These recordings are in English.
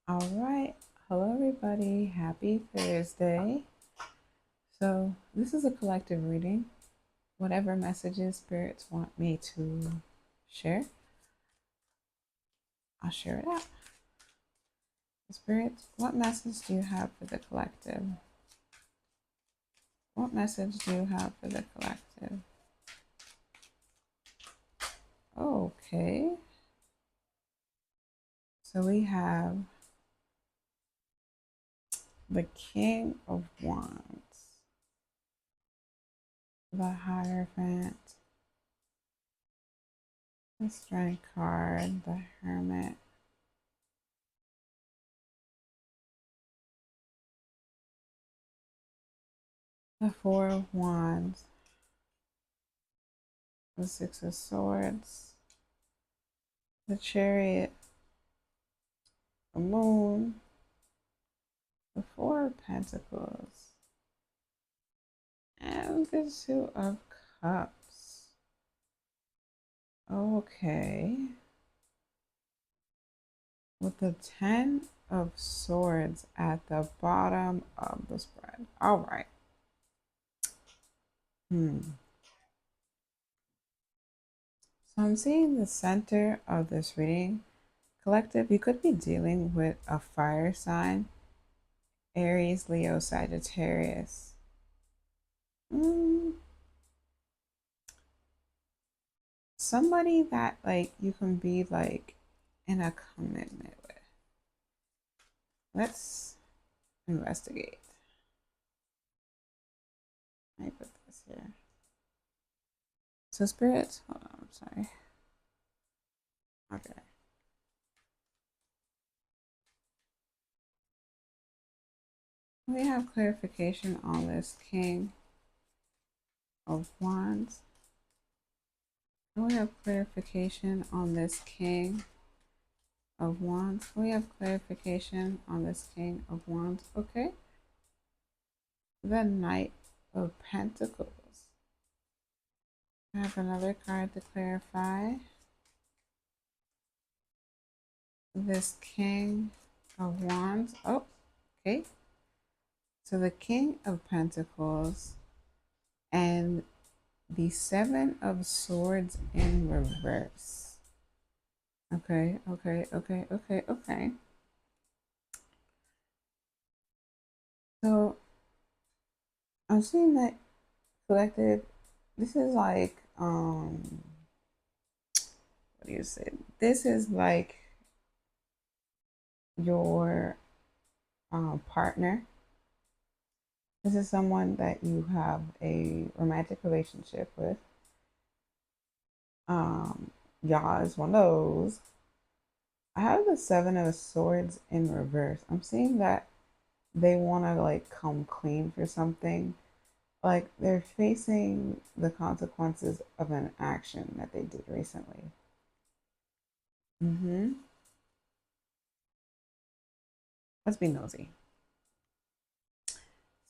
All right. Hello, everybody. Happy Thursday. So, this is a collective reading. Whatever messages spirits want me to share, I'll share it out. Spirits, what message do you have for the collective? What message do you have for the collective? Okay. So, we have the King of Wands, the Hierophant, the Strength card, the Hermit, the Four of Wands, the Six of Swords, the Chariot, the Moon, the Four of Pentacles, and the Two of Cups. Okay. With the Ten of Swords at the bottom of the spread. All right. So I'm seeing the center of this reading. Collective, you could be dealing with a fire sign, Aries, Leo, Sagittarius. Somebody that like you can be like in a commitment with. Let's investigate. Let me put this here. So spirits, hold on, I'm sorry. Okay. We have clarification on this King of Wands. We have clarification on this King of Wands. We have clarification on this King of Wands. Okay. The Knight of Pentacles. I have another card to clarify. This King of Wands. Oh, okay. So the King of Pentacles and the Seven of Swords in reverse. Okay. So I'm seeing that collective. This is like what do you say? This is like your partner. This is someone that you have a romantic relationship with. Y'all is one of those. I have the Seven of Swords in reverse. I'm seeing that they want to like come clean for something. Like they're facing the consequences of an action that they did recently. Let's be nosy.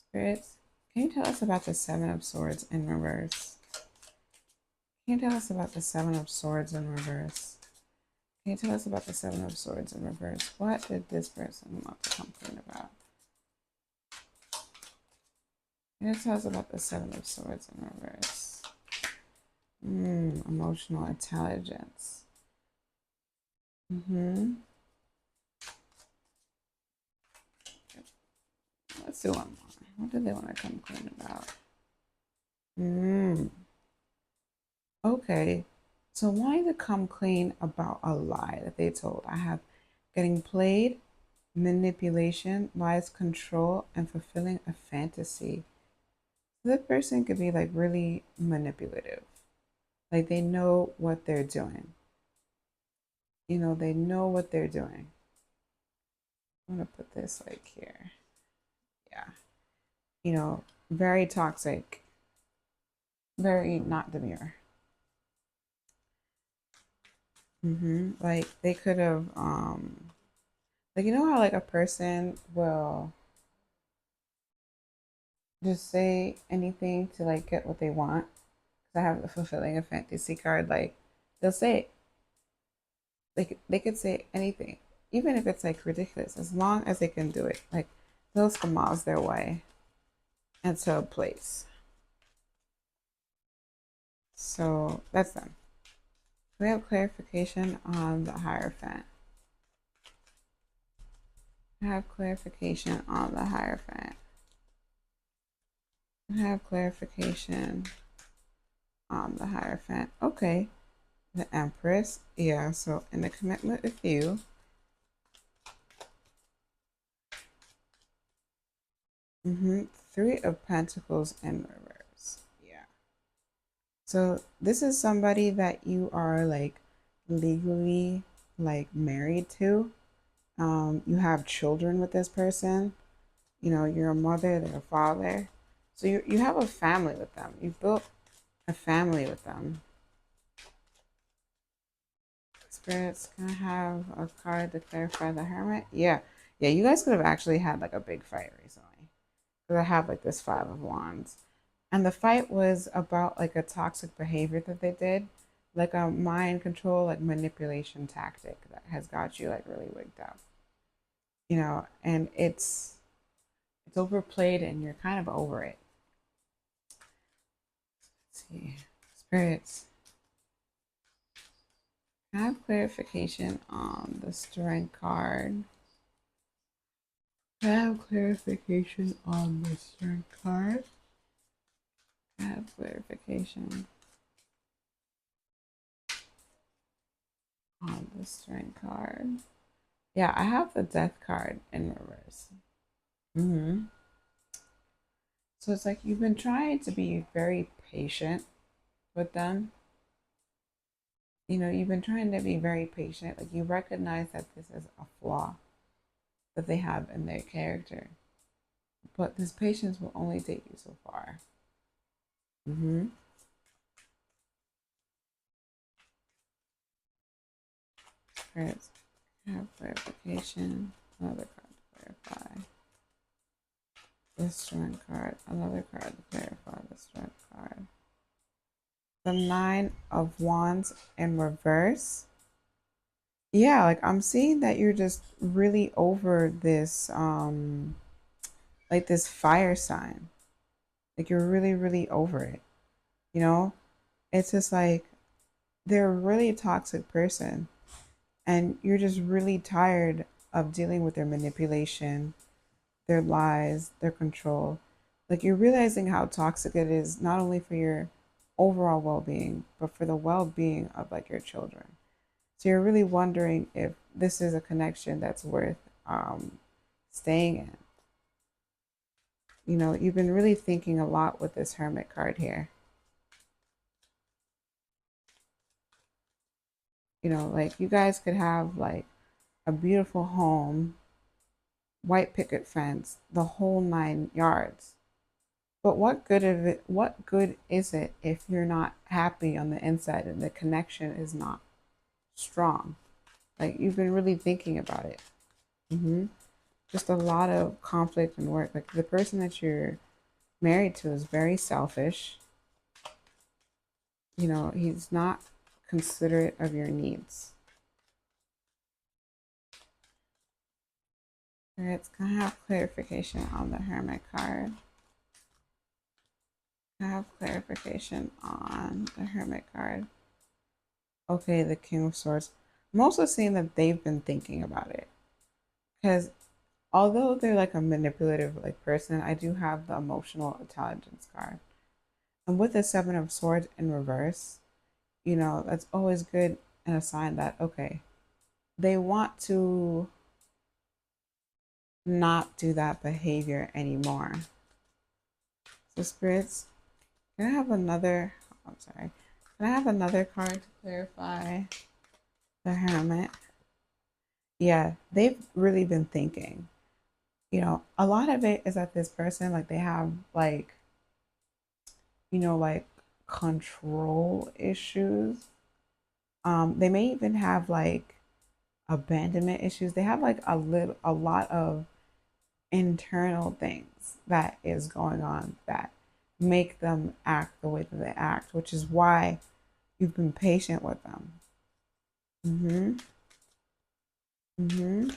Spirits, can you tell us about the Seven of Swords in reverse? Can you tell us about the Seven of Swords in reverse? Can you tell us about the Seven of Swords in reverse? What did this person want to complain about? Can you tell us about the Seven of Swords in reverse? Emotional intelligence. Let's do one more. What do they want to complain about? Okay. So wanting to come clean about a lie that they told. I have getting played, manipulation, lies, control, and fulfilling a fantasy. The person could be like really manipulative. Like they know what they're doing. They know what they're doing. I'm gonna put this like here. Yeah. Very toxic, very not demure. Like they could have like how like a person will just say anything to like get what they want. Because I have the fulfilling a fantasy card. Like they'll say it. Like they could say anything. even if it's like ridiculous, as long as they can do it, like they'll schmaz their way into a place. So that's them. We have clarification on the Hierophant. I have clarification on the Hierophant. I have clarification on the Hierophant. Okay. The Empress. Yeah, so in the commitment with you. Three of Pentacles in reverse. Yeah. So this is somebody that you are like legally like married to. You have children with this person. You know, you're a mother, they're a father. So you have a family with them. You've built a family with them. Spirits, can I have a card to clarify the Hermit? Yeah. Yeah, you guys could have actually had like a big fight recently. Because I have like this Five of Wands. And the fight was about like a toxic behavior that they did, like a mind control, like manipulation tactic that has got you like really wigged out. You know, and it's overplayed and you're kind of over it. Let's see. Spirits. I have clarification on the Strength card. I have clarification on the Strength card. I have clarification on the Strength card. Yeah, I have the Death card in reverse. So it's like you've been trying to be very patient with them. You know, you've been trying to be very patient. Like you recognize that this is a flaw that they have in their character. But this patience will only take you so far. Spirits, have clarification. Another card to clarify. The Strength card. Another card to clarify the Strength card. The Nine of Wands in reverse. Yeah, like I'm seeing that you're just really over this like this fire sign. Like you're really, really over it. You know? It's just like they're a really toxic person and you're just really tired of dealing with their manipulation, their lies, their control. Like you're realizing how toxic it is not only for your overall well-being, but for the well-being of like your children. So you're really wondering if this is a connection that's worth staying in. You know, you've been really thinking a lot with this Hermit card here. You know, like you guys could have like a beautiful home, white picket fence, the whole 9 yards. But what good is it if you're not happy on the inside and the connection is not strong? Like you've been really thinking about it. Just a lot of conflict and work. Like the person that you're married to is very selfish. You know, he's not considerate of your needs. It's gonna have clarification on the Hermit card. I have clarification on the Hermit card. Okay, the King of Swords. I'm also seeing that they've been thinking about it. Because although they're like a manipulative like person, I do have the emotional intelligence card. And with the Seven of Swords in reverse, you know, that's always good and a sign that, okay, they want to not do that behavior anymore. So, spirits, can I have another? I'm sorry. Can I have another card to clarify the Hermit? Yeah, they've really been thinking. You know, a lot of it is that this person, like, they have, like, you know, like control issues. They may even have like abandonment issues. They have like a lot of internal things that is going on that make them act the way that they act, which is why you've been patient with them. Mm-hmm.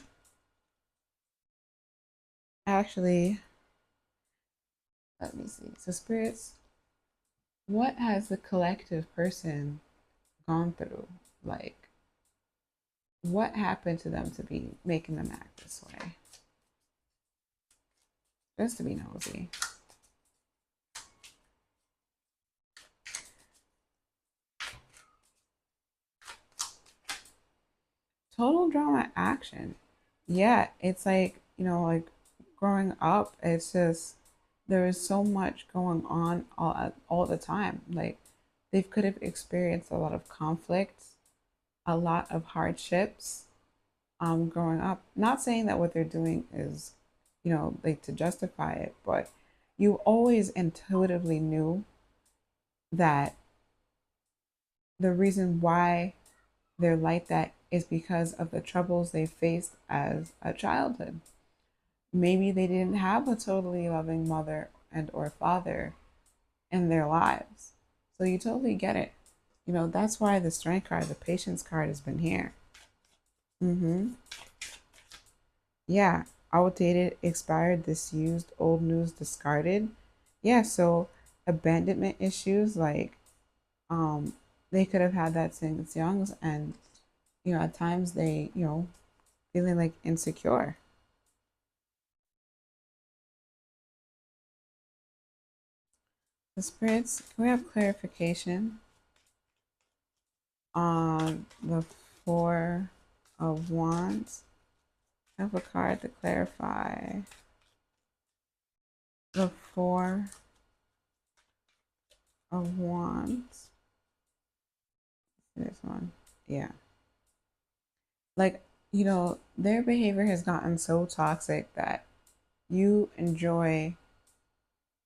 Actually, let me see. So, spirits, what has the collective person gone through? Like, what happened to them to be making them act this way? Just to be nosy. Total drama action. Yeah, it's like, like growing up, it's just there is so much going on all the time. Like they could have experienced a lot of conflicts, a lot of hardships growing up. Not saying that what they're doing is, like to justify it, but you always intuitively knew that the reason why they're like that is because of the troubles they faced as a childhood. Maybe they didn't have a totally loving mother and or father in their lives. So you totally get it. That's why the strength card, the patience card has been here. Mm-hmm. Yeah. Outdated, expired, disused, old news, discarded. Yeah, so abandonment issues, like um they could have had that since young, and at times they, feeling like insecure. The spirits, can we have clarification on the Four of Wands? I have a card to clarify. The Four of Wands. This one. Yeah. Like, their behavior has gotten so toxic that you enjoy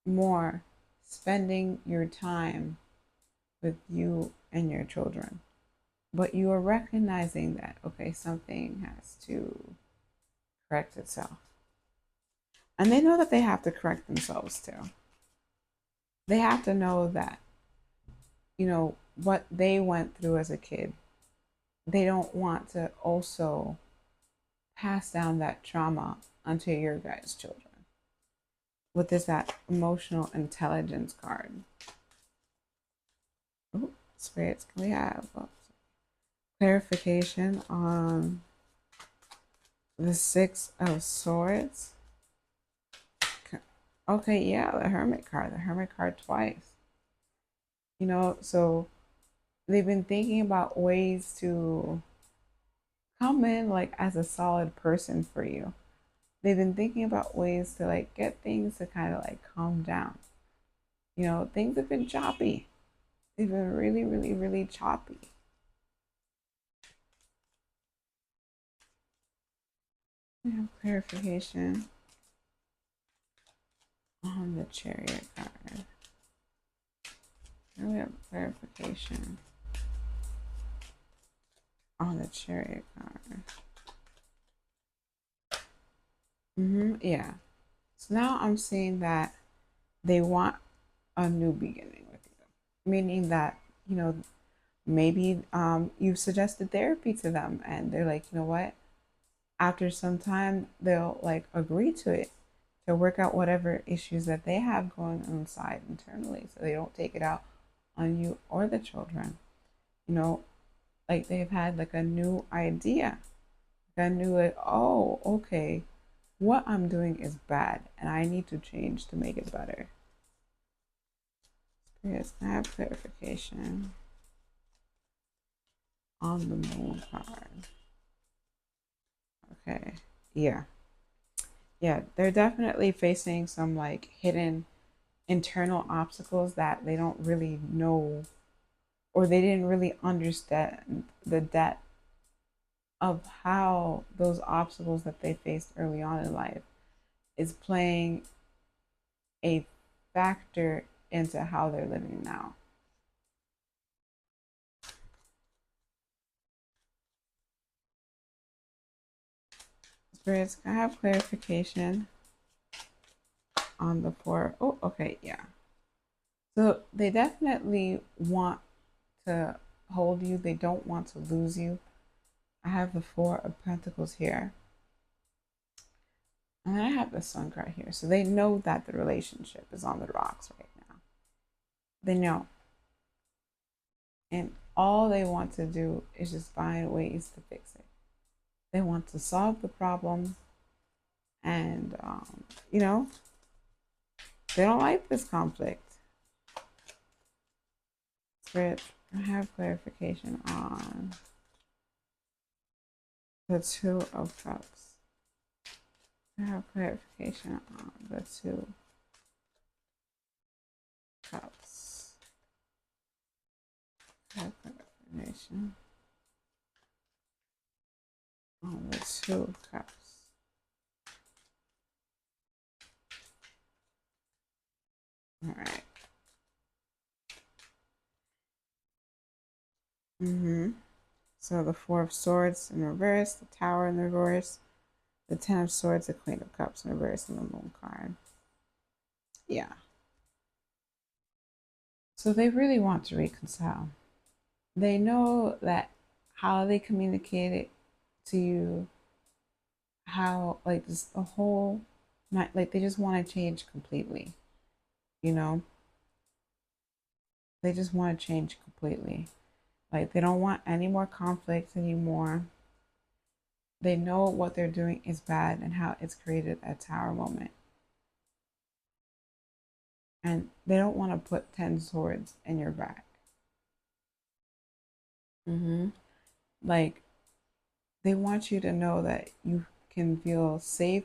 more spending your time with you and your children. But you are recognizing that, okay, something has to correct itself. And they know that they have to correct themselves too. They have to know that, what they went through as a kid, they don't want to also pass down that trauma onto your guys' children. With this, that emotional intelligence card. Oh, spirits, can we have clarification on the Six of Swords? Okay, yeah, the Hermit card twice. So they've been thinking about ways to come in like as a solid person for you. They've been thinking about ways to like get things to kind of like calm down. Things have been choppy. They've been really, really, really choppy. We have clarification on the Chariot card. Here we have clarification on the Chariot card. Yeah. So now I'm seeing that they want a new beginning with you, meaning that, maybe you've suggested therapy to them and they're like, you know what? After some time, they'll like agree to it to work out whatever issues that they have going on inside internally so they don't take it out on you or the children. You know, like they've had like a new idea. Like a new, like, oh, okay, what I'm doing is bad and I need to change to make it better. Yes, I have clarification on the Moon card. Okay, yeah. Yeah, they're definitely facing some like hidden internal obstacles that they don't really know or they didn't really understand the depth of how those obstacles that they faced early on in life is playing a factor into how they're living now. Spirits, can I have clarification on the four? Oh, okay, yeah. So they definitely want to hold you. They don't want to lose you. I have the Four of Pentacles here. And then I have the Sun card here. So they know that the relationship is on the rocks right now. They know. And all they want to do is just find ways to fix it. They want to solve the problem. And, you know, they don't like this conflict. Spirit, I have clarification on the Two of Cups. I have clarification on the Two Cups. I have clarification on the Two Cups. All right. So the Four of Swords in reverse, the Tower in reverse, the Ten of Swords, the Queen of Cups in reverse, and the Moon card. Yeah. So they really want to reconcile. They know that how they communicate it to you, how like this the whole night, like they just want to change completely. You know, they just want to change completely. Like they don't want any more conflict anymore. They know what they're doing is bad and how it's created a tower moment. And they don't want to put 10 swords in your back. Like they want you to know that you can feel safe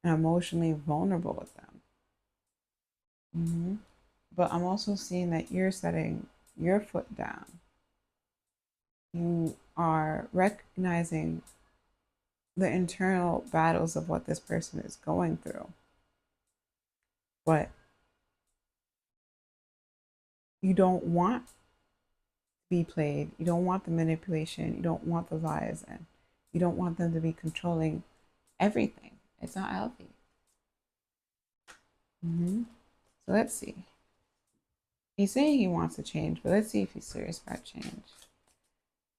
and emotionally vulnerable with them. But I'm also seeing that you're setting your foot down. You are recognizing the internal battles of what this person is going through. But you don't want to be played. You don't want the manipulation. You don't want the lies. And you don't want them to be controlling everything. It's not healthy. So let's see. He's saying he wants to change, but let's see if he's serious about change.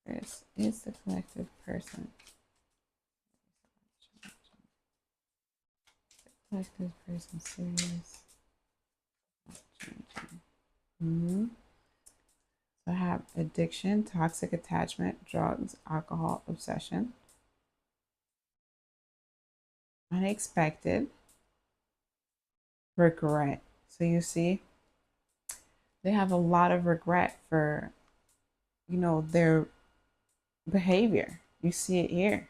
This is the collective person. The collective person serious about changing. So I have addiction, toxic attachment, drugs, alcohol, obsession. Unexpected, regret. So you see, they have a lot of regret for, their behavior. You see it here.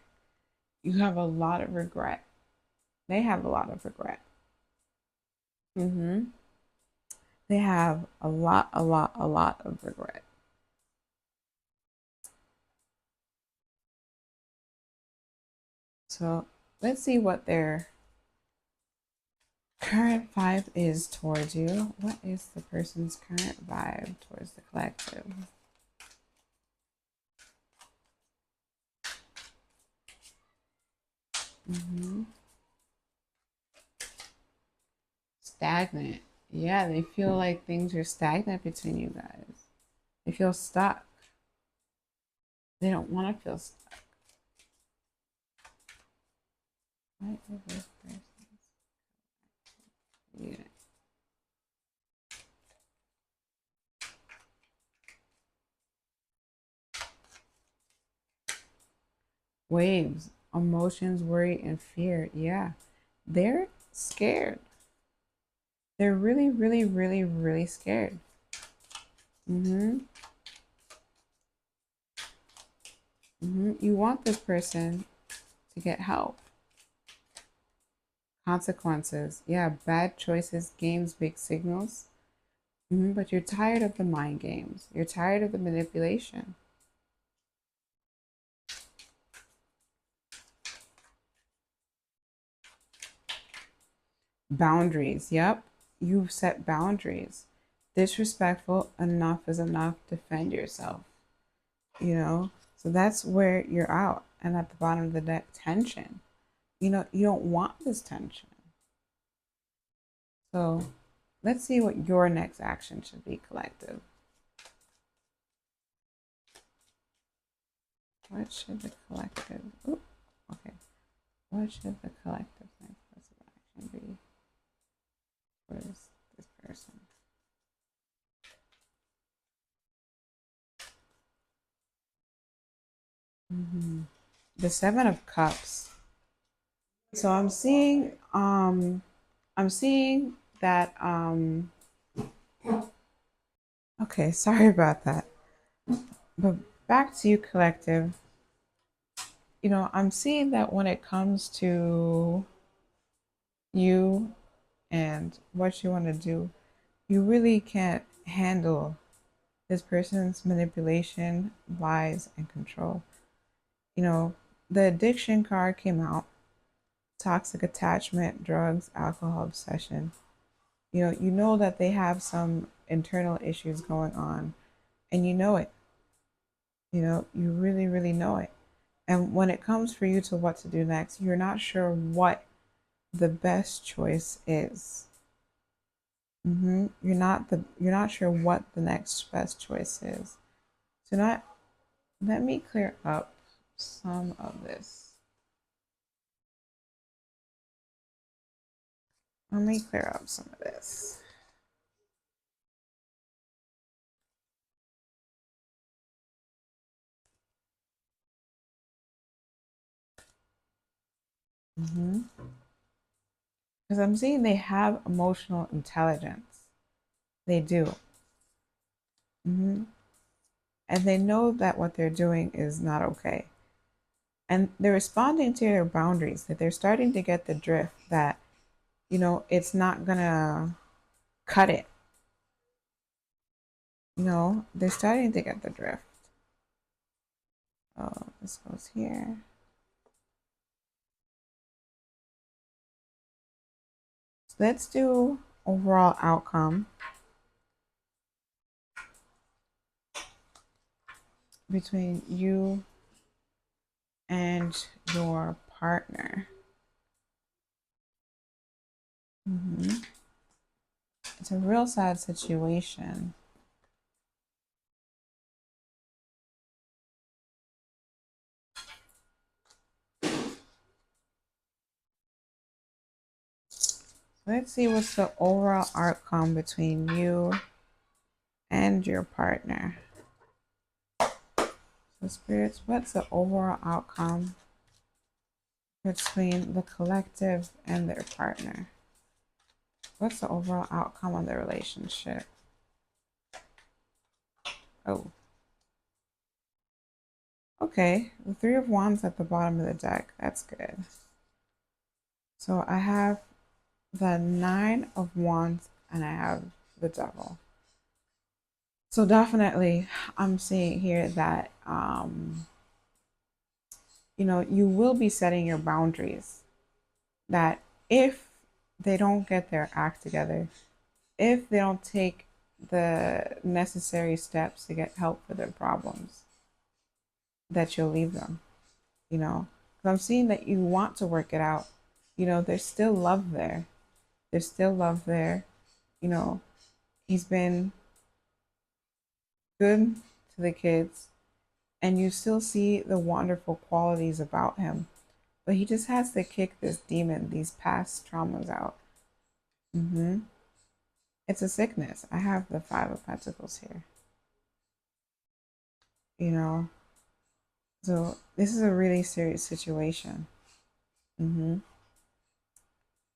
You have a lot of regret. They have a lot of regret. They have a lot of regret. So let's see what their current vibe is towards you. What is the person's current vibe towards the collective? Stagnant. Yeah, they feel like things are stagnant between you guys. They feel stuck. They don't want to feel stuck. What is this person's unit? Waves, emotions, worry, and fear. Yeah, they're scared. They're really, really, really, really scared. You want this person to get help. Consequences. Yeah, bad choices, games, big signals. But you're tired of the mind games. You're tired of the manipulation. Boundaries. Yep. You've set boundaries. Disrespectful, enough is enough. Defend yourself. So that's where you're out. And at the bottom of the deck, tension. You don't want this tension. So let's see what your next action should be, collective. What should the collective? Ooh, okay. What should the collective next course of action be towards this person? The Seven of Cups. So I'm seeing that okay, sorry about that. But back to you, collective. I'm seeing that when it comes to you and what you want to do, you really can't handle this person's manipulation, lies, and control. You know, the addiction card came out, toxic attachment, drugs, alcohol obsession. You know that they have some internal issues going on, and you know it. You really, really know it. And when it comes for you to what to do next, you're not sure what the best choice is. You're not sure what the next best choice is. So not let me clear up some of this. Let me clear up some of this. Because I'm seeing they have emotional intelligence. They do. And they know that what they're doing is not okay. And they're responding to their boundaries, that they're starting to get the drift that, it's not gonna cut it. They're starting to get the drift. Oh, this goes here. So let's do overall outcome between you and your partner. It's a real sad situation. Let's see what's the overall outcome between you and your partner. So, spirits, what's the overall outcome between the collective and their partner? What's the overall outcome of the relationship? Oh. Okay, the Three of Wands at the bottom of the deck. That's good. So I have the Nine of Wands and I have the Devil. So definitely I'm seeing here that you will be setting your boundaries, that if they don't get their act together, if they don't take the necessary steps to get help for their problems, that you'll leave them. Because I'm seeing that you want to work it out. There's still love there. There's still love there. you know he's been good to the kids, and you still see the wonderful qualities about him, but he just has to kick this demon, these past traumas out. It's a sickness. I have the Five of Pentacles here. you know so this is a really serious situation.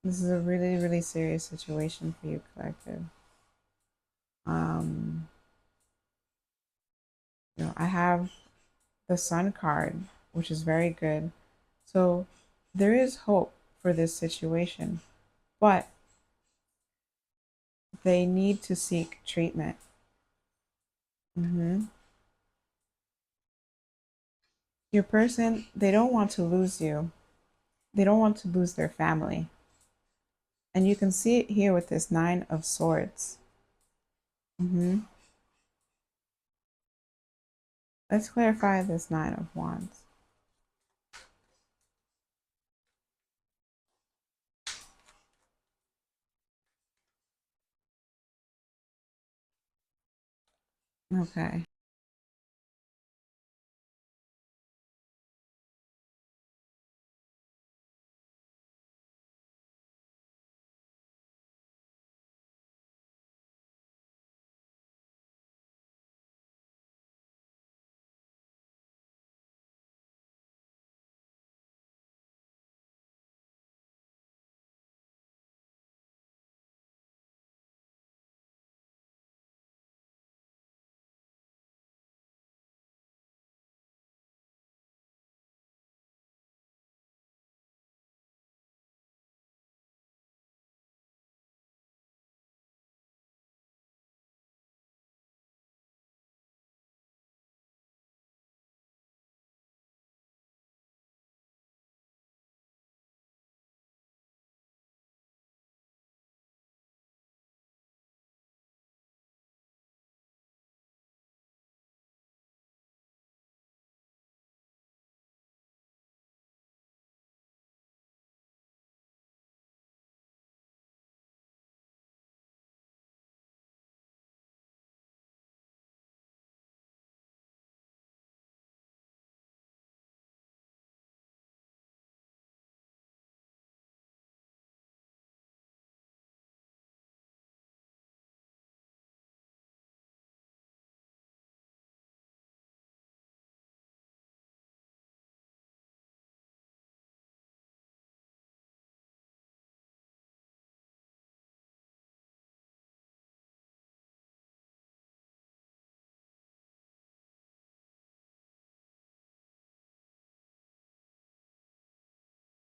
This is a really, really serious situation for you, collective. um I have the Sun card, which is very good. So there is hope for this situation, but they need to seek treatment. Your person, they don't want to lose you. They don't want to lose their family. And you can see it here with this Nine of Swords. Let's clarify this Nine of Wands. Okay.